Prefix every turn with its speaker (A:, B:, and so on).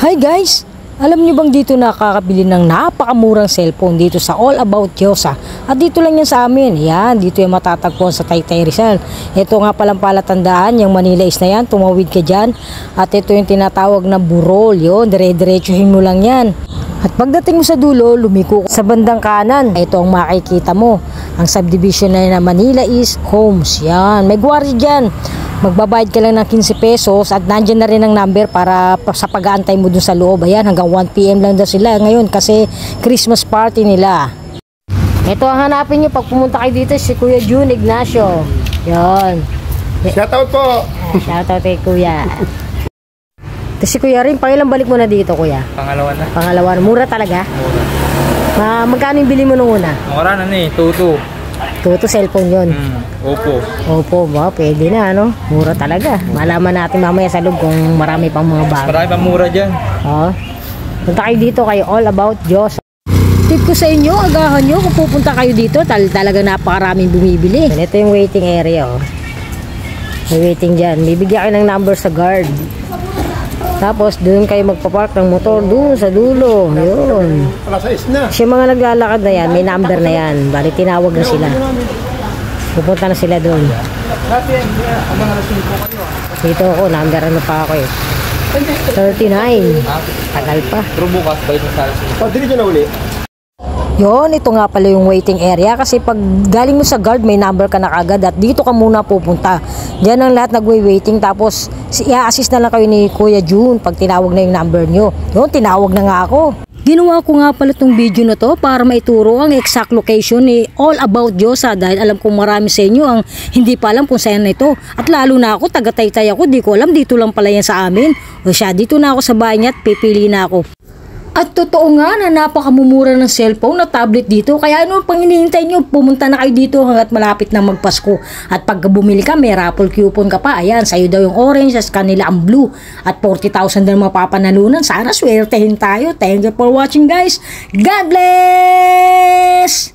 A: Hi guys! Alam niyo bang dito nakakabili ng napakamurang cellphone dito sa All About Yosa? At dito lang yan sa amin. Yan, dito yung matatagpuan sa Taytay Rizal. Ito nga palang palatandaan, yung Manila is na yan, tumawid ka dyan. At ito yung tinatawag na burol. Yun, dire-diretsuhin mo lang yan. At pagdating mo sa dulo, lumiko sa bandang kanan. Ito ang makikita mo. Ang subdivision na Manila East Homes. Yan, may gwardiya dyan. Magbabayad ka lang ng 15 pesos at nandyan na rin ang number para sa pag-aantay mo dun sa loob. Ayan, hanggang 1 PM lang daw sila ngayon kasi Christmas party nila. Ito ang hanapin nyo pag pumunta kayo dito, si Kuya June Ignacio. Yan.
B: Shoutout po!
A: Shoutout kay Kuya. Ito si Kuya rin, pangilang balik mo na dito, Kuya?
B: Pangalawa na.
A: Pangalawa. Mura talaga? Mura. Magkano yung bili mo nung una?
B: Mura na eh, 2-2.
A: Toto cellphone yun.
B: Opo.
A: Opo ba? Pwede na, ano? Mura talaga. Malaman natin mamaya sa loob kung marami pang mga bago.
B: Marami pang mura dyan.
A: Oh. Punta kayo dito kayo All About Yosa. Tip ko sa inyo, agahan nyo kung pupunta kayo dito. Talaga napakaraming bumibili. Ito yung waiting area. Oh. May waiting dyan. Bibigyan kayo ng number sa guard. Tapos doon kayo magpapark ng motor doon sa dulo. Yun. Siya mga naglalakad na yan, may number na yan. Bali tinawag na sila. Pupunta na sila doon. Dito ako, number ano pa ako eh. 39. Tagal pa.
B: Pero bukas, balik na sa dili dyan na uli.
A: Yon, ito nga pala yung waiting area kasi pag galing mo sa guard may number ka na kagad at dito ka muna pupunta. Diyan ang lahat nagwe-waiting tapos i-assist na lang kayo ni Kuya June pag tinawag na yung number nyo. Yon, tinawag na nga ako. Ginawa ko nga pala itong video na to para maituro ang exact location ni All About Yosa dahil alam kong marami sa inyo ang hindi pa alam kung saan na ito. At lalo na ako, taga-Taytay ako, di ko alam dito lang pala yan sa amin. O siya, dito na ako sa bahay niya at pipili na ako. At totoo nga na napakamumura ng cellphone na tablet dito. Kaya ano pang hinihintay nyo? Pumunta na kayo dito hanggat malapit na magpasko. At pag bumili ka, may raffle coupon ka pa. Ayan, sa'yo daw yung orange, sa kanila ang blue. At 40,000 na mapapanalunan. Sana swertehin tayo. Thank you for watching guys. God bless!